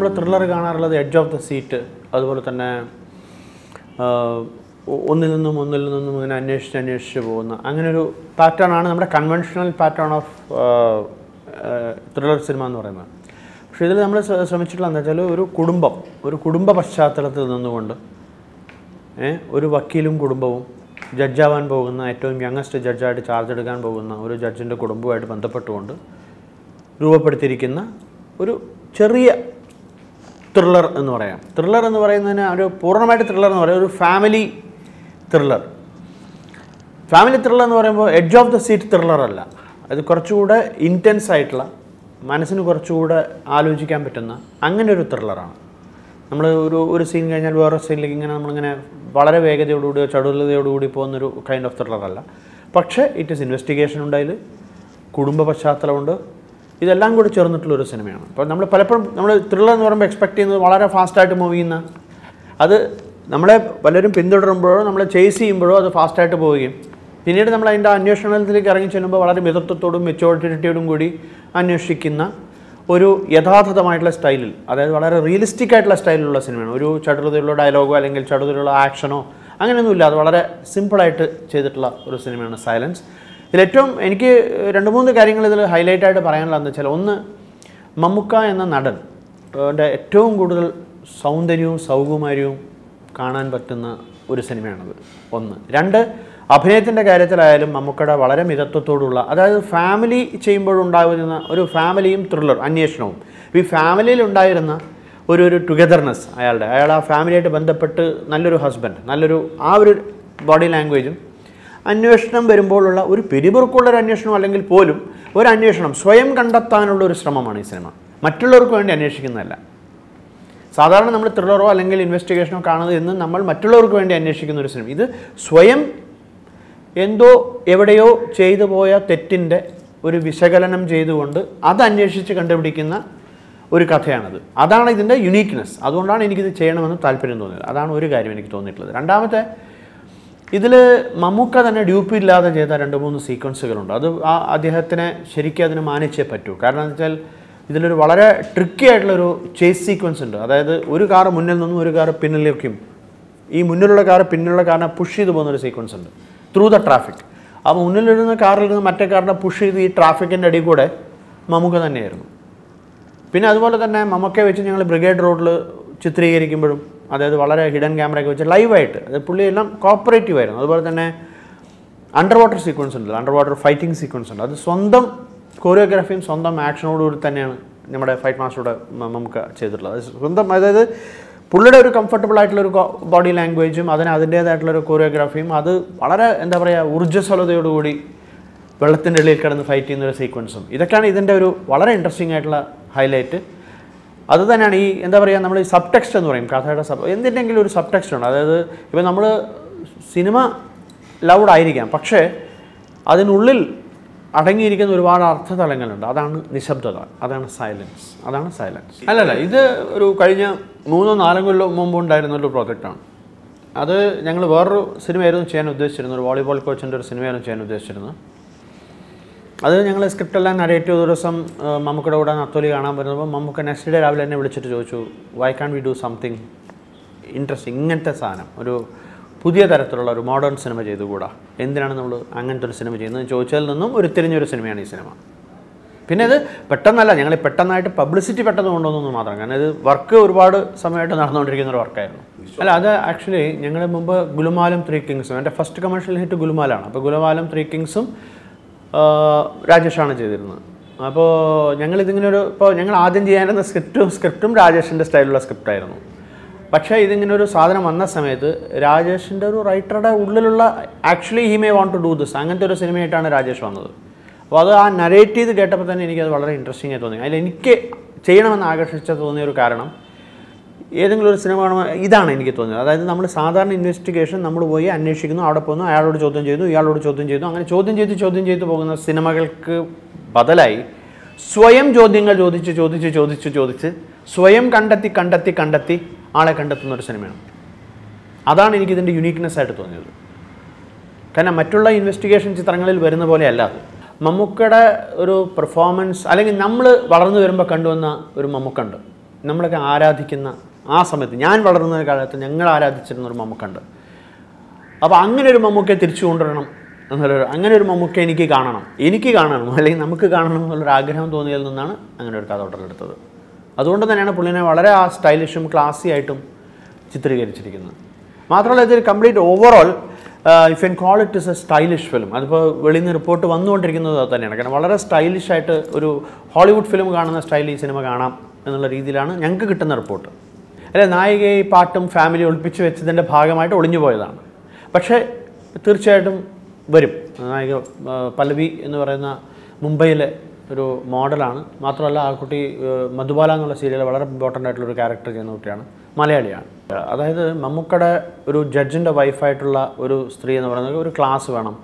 നമ്മൾ ത്രില്ലർ കാണാറുള്ളത് edge of the seat, അതുപോലെ തന്നെ ഒന്നിൽ നിന്നും ഇങ്ങനെ അന്വേഷിച്ച് പോകുന്ന അങ്ങനെ ഒരു പാറ്റേൺ ആണ് നമ്മുടെ conventional pattern of thriller cinema എന്ന് പറയുന്നത്. പക്ഷേ ഇതിൽ നമ്മൾ ശ്രമിച്ചിട്ടുള്ള എന്താ വെച്ചാൽ ഒരു കുടുംബ പശ്ചാത്തലത്തിൽ നിന്നുകൊണ്ട് ഒരു വക്കീലും കുടുംബവും ജഡ്ജാവാൻ പോകുന്ന ഏറ്റവും യങ്ങസ്റ്റ് ജഡ്ജായിട്ട് ചാർജ് എടുക്കാൻ പോകുന്ന ഒരു ജഡ്ജിൻ്റെ കുടുംബവുമായിട്ട് ബന്ധപ്പെട്ടുകൊണ്ട് രൂപപ്പെടുത്തിയിരിക്കുന്ന ഒരു ചെറിയ ത്രില്ലർ എന്ന് പറയാം. ത്രില്ലർ എന്ന് പറയുന്നതിന് ഒരു പൂർണ്ണമായിട്ട് ത്രില്ലർ എന്ന് പറയാം, ഒരു ഫാമിലി ത്രില്ലർ എന്ന് പറയുമ്പോൾ edge of the seat thriller അല്ല, അത് കുറച്ചുകൂടെ ഇൻറ്റൻസ് ആയിട്ടുള്ള, മനസ്സിന് കുറച്ചുകൂടെ ആലോചിക്കാൻ പറ്റുന്ന അങ്ങനെ ഒരു ത്രില്ലറാണ്. നമ്മൾ ഒരു സീൻ കഴിഞ്ഞാൽ വേറെ സീനിലേക്ക് ഇങ്ങനെ നമ്മളിങ്ങനെ വളരെ വേഗതയോടുകൂടിയോ ചടുലതയോടുകൂടി പോകുന്നൊരു കൈൻഡ് ഓഫ് ത്രില്ലറല്ല. പക്ഷേ ഇറ്റ് ഈസ് ഇൻവെസ്റ്റിഗേഷൻ ഉണ്ട്, അതിൽ കുടുംബ പശ്ചാത്തലമുണ്ട്, ഇതെല്ലാം കൂടി ചേർന്നിട്ടുള്ളൊരു സിനിമയാണ്. അപ്പോൾ നമ്മൾ പലപ്പോഴും നമ്മൾ ത്രില്ലർ എന്ന് പറയുമ്പോൾ എക്സ്പെക്ട് ചെയ്യുന്നത് വളരെ ഫാസ്റ്റായിട്ട് മൂവ് ചെയ്യുന്ന, അത് നമ്മളെ പലരും പിന്തുടരുമ്പോഴോ നമ്മളെ ചേസ് ചെയ്യുമ്പോഴോ അത് ഫാസ്റ്റായിട്ട് പോവുകയും പിന്നീട് നമ്മൾ അതിൻ്റെ അന്വേഷണത്തിലേക്ക് ഇറങ്ങി ചെല്ലുമ്പോൾ വളരെ മിതത്വത്തോടും മെച്ചോറിറ്റിയോടും കൂടി അന്വേഷിക്കുന്ന ഒരു യഥാർത്ഥമായിട്ടുള്ള സ്റ്റൈലിൽ, അതായത് വളരെ റിയലിസ്റ്റിക് ആയിട്ടുള്ള സ്റ്റൈലിലുള്ള സിനിമയാണ്. ഒരു ചടുലതയുള്ള ഡയലോഗോ അല്ലെങ്കിൽ ചടുലതയുള്ള ആക്ഷനോ അങ്ങനെയൊന്നുമില്ല, അത് വളരെ സിമ്പിളായിട്ട് ചെയ്തിട്ടുള്ള ഒരു സിനിമയാണ് സൈലൻസ്. ഇതിലേറ്റവും എനിക്ക് 2-3 കാര്യങ്ങൾ ഇതിൽ ഹൈലൈറ്റായിട്ട് പറയാനുള്ളതെന്ന് വെച്ചാൽ, ഒന്ന്, മമ്മൂക്ക എന്ന നടൻ ഏറ്റവും കൂടുതൽ സൗന്ദര്യവും സൗകുമാര്യവും കാണാൻ പറ്റുന്ന ഒരു സിനിമയാണത്, ഒന്ന്. 2, അഭിനയത്തിൻ്റെ കാര്യത്തിലായാലും മമ്മൂക്കയുടെ വളരെ മിതത്വത്തോടുള്ള, അതായത് ഫാമിലി ചെയ്യുമ്പോഴുണ്ടാകുന്ന ഒരു ഫാമിലിയും ത്രില്ലർ അന്വേഷണവും, ഈ ഫാമിലിയിൽ ഉണ്ടായിരുന്ന ഒരു ടുഗദർനെസ്, അയാൾ ആ ഫാമിലിയായിട്ട് ബന്ധപ്പെട്ട് നല്ലൊരു ഹസ്ബൻഡ്, നല്ലൊരു ആ ഒരു ബോഡി ലാംഗ്വേജും, അന്വേഷണം വരുമ്പോഴുള്ള ഒരു പിരിമുറുക്കുള്ളൊരു അന്വേഷണം അല്ലെങ്കിൽ പോലും ഒരു അന്വേഷണം സ്വയം കണ്ടെത്താനുള്ള ഒരു ശ്രമമാണ് ഈ സിനിമ, മറ്റുള്ളവർക്ക് വേണ്ടി അന്വേഷിക്കുന്നതല്ല. സാധാരണ നമ്മൾ ത്രില്ലറോ അല്ലെങ്കിൽ ഇൻവെസ്റ്റിഗേഷനോ കാണുന്നത് എന്ന് നമ്മൾ മറ്റുള്ളവർക്ക് വേണ്ടി അന്വേഷിക്കുന്ന ഒരു സിനിമ. ഇത് സ്വയം എന്തോ എവിടെയോ ചെയ്തു പോയ തെറ്റിൻ്റെ ഒരു വിശകലനം ചെയ്തുകൊണ്ട് അത് അന്വേഷിച്ച് കണ്ടുപിടിക്കുന്ന ഒരു കഥയാണത്. അതാണ് ഇതിൻ്റെ യുണീക്ക്നെസ്. അതുകൊണ്ടാണ് എനിക്കിത് ചെയ്യണമെന്ന് താല്പര്യം തോന്നിയത്. അതാണ് ഒരു കാര്യം എനിക്ക് തോന്നിയിട്ടുള്ളത്. രണ്ടാമത്തെ, ഇതിൽ മമ്മൂക്ക തന്നെ ഡ്യൂപ്പില്ലാതെ ചെയ്ത 2-3 സീക്വൻസുകളുണ്ട്. അത് അദ്ദേഹത്തിനെ ശരിക്കും അതിന് മാനിച്ചേ പറ്റൂ. കാരണം എന്താ വെച്ചാൽ ഇതിലൊരു വളരെ ട്രിക്കി ആയിട്ടുള്ളൊരു ചേസ് സീക്വൻസ് ഉണ്ട്. അതായത് ഒരു കാറ് മുന്നിൽ നിന്നും ഒരു കാറ് പിന്നിലേക്കും, ഈ മുന്നിലുള്ള കാറ് പിന്നിലുള്ള കാറിനെ പുഷ് ചെയ്ത് പോകുന്നൊരു സീക്വൻസ് ഉണ്ട് ത്രൂ ദ ട്രാഫിക്. ആ മുന്നിലിരുന്ന കാറിൽ നിന്ന് മറ്റേ കാറിനെ പുഷ് ചെയ്ത് ഈ ട്രാഫിക്കിൻ്റെ അടിയിൽ കൂടെ മമ്മൂക്ക തന്നെയായിരുന്നു. പിന്നെ അതുപോലെ തന്നെ മമ്മൂക്കയെ വെച്ച് ഞങ്ങൾ ബ്രിഗേഡ് റോഡിൽ ചിത്രീകരിക്കുമ്പോഴും, അതായത് വളരെ ഹിഡൻ ക്യാമറയൊക്കെ വെച്ച് ലൈവായിട്ട്, അത് പുള്ളി എല്ലാം കോപ്പറേറ്റീവ് ആയിരുന്നു. അതുപോലെ തന്നെ അണ്ടർ വാട്ടർ സീക്വൻസ് ഉണ്ട്, അണ്ടർ വാട്ടർ ഫൈറ്റിംഗ് സീക്വൻസ് ഉണ്ട്. അത് സ്വന്തം കൊറിയോഗ്രാഫിയും സ്വന്തം ആക്ഷനോടുകൂടി തന്നെയാണ് നമ്മുടെ ഫൈറ്റ് മാസ്റ്ററുടെ മമ്മൂക്ക ചെയ്തിട്ടുള്ളത്. അത് സ്വന്തം, അതായത് പുള്ളിയുടെ ഒരു കംഫർട്ടബിൾ ആയിട്ടുള്ളൊരു ബോഡി ലാംഗ്വേജും അതിൻ്റേതായിട്ടുള്ളൊരു കൊറിയോഗ്രാഫിയും, അത് വളരെ എന്താ പറയുക ഊർജ്ജസ്വലതയോടുകൂടി വെള്ളത്തിൻ്റെ ഇടയിൽ കിടന്ന് ഫൈറ്റ് ചെയ്യുന്നൊരു സീക്വൻസും, ഇതൊക്കെയാണ് ഇതിൻ്റെ ഒരു വളരെ ഇൻട്രസ്റ്റിംഗ് ആയിട്ടുള്ള ഹൈലൈറ്റ്. അത് തന്നെയാണ് ഈ എന്താ പറയുക, നമ്മൾ ഈ സബ് ടെക്സ്റ്റ് എന്ന് പറയും, കഥയുടെ എന്തിൻ്റെങ്കിലും ഒരു സബ് ടെക്സ്റ്റ് ഉണ്ട്. അതായത് ഇപ്പോൾ നമ്മൾ സിനിമ ലൗഡായിരിക്കാം, പക്ഷേ അതിനുള്ളിൽ അടങ്ങിയിരിക്കുന്ന ഒരുപാട് അർത്ഥതലങ്ങളുണ്ട്. അതാണ് നിശബ്ദത, അതാണ് സൈലൻസ്. അല്ലല്ല, ഇത് ഒരു കഴിഞ്ഞ 3-4 കൊല്ലം മുമ്പ് ഉണ്ടായിരുന്നൊരു പ്രോജക്റ്റാണ്. അത് ഞങ്ങൾ വേറൊരു സിനിമയായിരുന്നു ചെയ്യാൻ ഉദ്ദേശിച്ചിരുന്നത്, ഒരു വോളിബോൾ കോച്ചിൻ്റെ ഒരു സിനിമയായിരുന്നു ചെയ്യാൻ ഉദ്ദേശിച്ചിരുന്നത്. അത് ഞങ്ങൾ സ്ക്രിപ്റ്റെല്ലാം നരേറ്റീവ് ഒരു ദിവസം മമ്മൂക്കയുടെ കൂടെ നത്തോലി കാണാൻ വരുമ്പോൾ മമ്മൂക്ക നെക്സ്റ്റ് ഡേ രാവിലെ എന്നെ വിളിച്ചിട്ട് ചോദിച്ചു, why can we do something interesting, ഇങ്ങനത്തെ സാധനം, ഒരു പുതിയ തരത്തിലുള്ള ഒരു മോഡേൺ സിനിമ ചെയ്തുകൂടാ, എന്തിനാണ് നമ്മൾ അങ്ങനത്തെ ഒരു സിനിമ ചെയ്യുന്നത് ചോദിച്ചതിൽ നിന്നും ഉരുത്തിരിഞ്ഞൊരു സിനിമയാണ് ഈ സിനിമ. പിന്നെ ഇത് പെട്ടെന്നല്ല, ഞങ്ങൾ പെട്ടെന്നായിട്ട് പബ്ലിസിറ്റി പെട്ടെന്ന് കൊണ്ടുവന്നു മാത്രം. കാരണം ഇത് വർക്ക് ഒരുപാട് സമയമായിട്ട് നടന്നുകൊണ്ടിരിക്കുന്ന ഒരു വർക്കായിരുന്നു. അല്ല, അത് ആക്ച്വലി ഞങ്ങൾ മുമ്പ് ഗുലുമാലും 3 കിങ്സും, എൻ്റെ ഫസ്റ്റ് കമേഴ്ഷ്യൽ ഹിറ്റ് ഗുലുമാലാണ്. അപ്പോൾ ഗുലുമാലും 3 കിങ്സും രാജേഷാണ് ചെയ്തിരുന്നത്. അപ്പോൾ ഇപ്പോൾ ഞങ്ങൾ ആദ്യം ചെയ്യാനിരുന്ന സ്ക്രിപ്റ്റും രാജേഷിൻ്റെ സ്റ്റൈലുള്ള സ്ക്രിപ്റ്റായിരുന്നു. പക്ഷേ ഇതിങ്ങനെ ഒരു സാധനം വന്ന സമയത്ത് രാജേഷിൻ്റെ ഒരു റൈറ്ററുടെ ഉള്ളിലുള്ള actually he may want to do this, അങ്ങനത്തെ ഒരു സിനിമയായിട്ടാണ് രാജേഷ് വന്നത്. അപ്പോൾ അത് ആ നരേറ്റ് ചെയ്ത് കേട്ടപ്പോൾ തന്നെ എനിക്കത് വളരെ ഇൻട്രസ്റ്റിംഗ് ആയി തോന്നി. അതിൽ എനിക്ക് ചെയ്യണമെന്ന് തോന്നിയ ഒരു കാരണം, ഏതെങ്കിലും ഒരു സിനിമ കാണുമ്പോൾ ഇതാണ് എനിക്ക് തോന്നിയത്. അതായത് നമ്മൾ സാധാരണ ഇൻവെസ്റ്റിഗേഷൻ നമ്മൾ പോയി അന്വേഷിക്കുന്നു, അവിടെ പോകുന്നു, അയാളോട് ചോദ്യം ചെയ്യുന്നു, ഇയാളോട് ചോദ്യം ചെയ്യുന്നു, അങ്ങനെ ചോദ്യം ചെയ്ത് പോകുന്ന സിനിമകൾക്ക് ബദലായി സ്വയം ചോദ്യങ്ങൾ ചോദിച്ച് സ്വയം കണ്ടെത്തി ആളെ കണ്ടെത്തുന്ന ഒരു സിനിമയാണ്. അതാണ് എനിക്കിതിൻ്റെ യുണീക്ക്നെസ് ആയിട്ട് തോന്നിയത്. കാരണം മറ്റുള്ള ഇൻവെസ്റ്റിഗേഷൻ ചിത്രങ്ങളിൽ വരുന്ന പോലെ അല്ല അത്. മമ്മൂക്കയുടെ ഒരു പെർഫോമൻസ്, അല്ലെങ്കിൽ നമ്മൾ വളർന്നു വരുമ്പോൾ കണ്ടുവന്ന ഒരു മമ്മൂക്കുണ്ട്, നമ്മളൊക്കെ ആരാധിക്കുന്ന ആ സമയത്ത്, ഞാൻ വളർന്ന കാലത്ത് ഞങ്ങൾ ആരാധിച്ചിരുന്നൊരു മമ്മൂക്കുണ്ട്. അപ്പോൾ അങ്ങനെ ഒരു മമ്മൂക്കയെ തിരിച്ചു കൊണ്ടുവരണം അങ്ങനെ ഒരു മമ്മൂക്ക എനിക്ക് കാണണം അല്ലെങ്കിൽ നമുക്ക് കാണണം എന്നുള്ളൊരു ആഗ്രഹം തോന്നിയതിൽ നിന്നാണ് അങ്ങനെ ഒരു കഥ ഓർഡറെടുത്തത്. അതുകൊണ്ട് തന്നെയാണ് പുള്ളിനെ വളരെ ആ സ്റ്റൈലിഷും ക്ലാസി ആയിട്ടും ചിത്രീകരിച്ചിരിക്കുന്നത്. മാത്രമല്ല ഇതൊരു complete overall if you call it is A stylish film. അതിപ്പോൾ വെളിയിൽ നിന്ന് റിപ്പോർട്ട് വന്നുകൊണ്ടിരിക്കുന്നത് അത് തന്നെയാണ്. കാരണം വളരെ സ്റ്റൈലിഷ് ആയിട്ട് ഒരു ഹോളിവുഡ് ഫിലിം കാണുന്ന സ്റ്റൈലിൽ ഈ സിനിമ കാണാം എന്നുള്ള രീതിയിലാണ് ഞങ്ങൾക്ക് കിട്ടുന്ന റിപ്പോർട്ട്. അല്ലെ, നായികയെ പാട്ടും ഫാമിലി ഒളിപ്പിച്ച് വെച്ചതിൻ്റെ ഭാഗമായിട്ട് ഒളിഞ്ഞു പോയതാണ്. പക്ഷേ തീർച്ചയായിട്ടും വരും. നായിക പല്ലവി എന്ന് പറയുന്ന മുംബൈയിലെ ഒരു മോഡലാണ്. മാത്രമല്ല ആ കുട്ടി മധുബാല എന്നുള്ള സീരിയലിൽ വളരെ ഇമ്പോർട്ടൻ്റ് ആയിട്ടുള്ളൊരു ക്യാരക്ടർ ചെയ്യുന്ന കുട്ടിയാണ്, മലയാളിയാണ്. അതായത് മമ്മൂക്കയുടെ ഒരു ജഡ്ജിൻ്റെ വൈഫായിട്ടുള്ള ഒരു സ്ത്രീ എന്ന് പറയുന്നത് ഒരു ക്ലാസ് വേണം,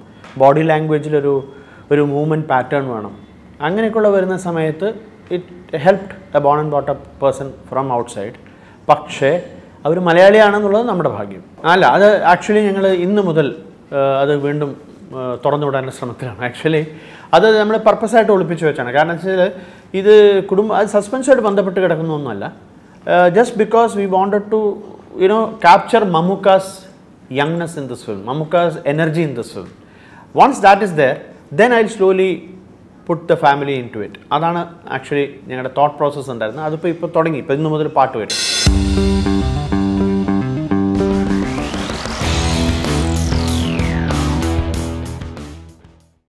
ബോഡി ലാംഗ്വേജിലൊരു മൂവ്മെൻറ്റ് പാറ്റേൺ വേണം. അങ്ങനെയൊക്കെയുള്ള വരുന്ന സമയത്ത് it helped a born and bought up person from outside. പക്ഷേ അവർ മലയാളിയാണെന്നുള്ളത് നമ്മുടെ ഭാഗ്യം. അല്ല, അത് ആക്ച്വലി ഞങ്ങൾ ഇന്ന് മുതൽ അത് വീണ്ടും തുറന്നു വിടാനുള്ള ശ്രമത്തിലാണ്. ആക്ച്വലി അത് നമ്മൾ പർപ്പസായിട്ട് ഒളിപ്പിച്ച് വെച്ചാണ്. കാരണം വെച്ചാൽ ഇത് അത് സസ്പെൻസുമായിട്ട് ബന്ധപ്പെട്ട് കിടക്കുന്ന ഒന്നുമല്ല. Just because we wanted to capture Mammookka's youngness in this film, Mammookka's energy in this film. Once that is there, then I'll slowly put the family into it. അതാണ് ആക്ച്വലി ഞങ്ങളുടെ തോട്ട് പ്രോസസ്സ് ഉണ്ടായിരുന്നത്. അതിപ്പോൾ തുടങ്ങി. ഇപ്പോൾ ഇന്ന് മുതൽ പാട്ട് വരും.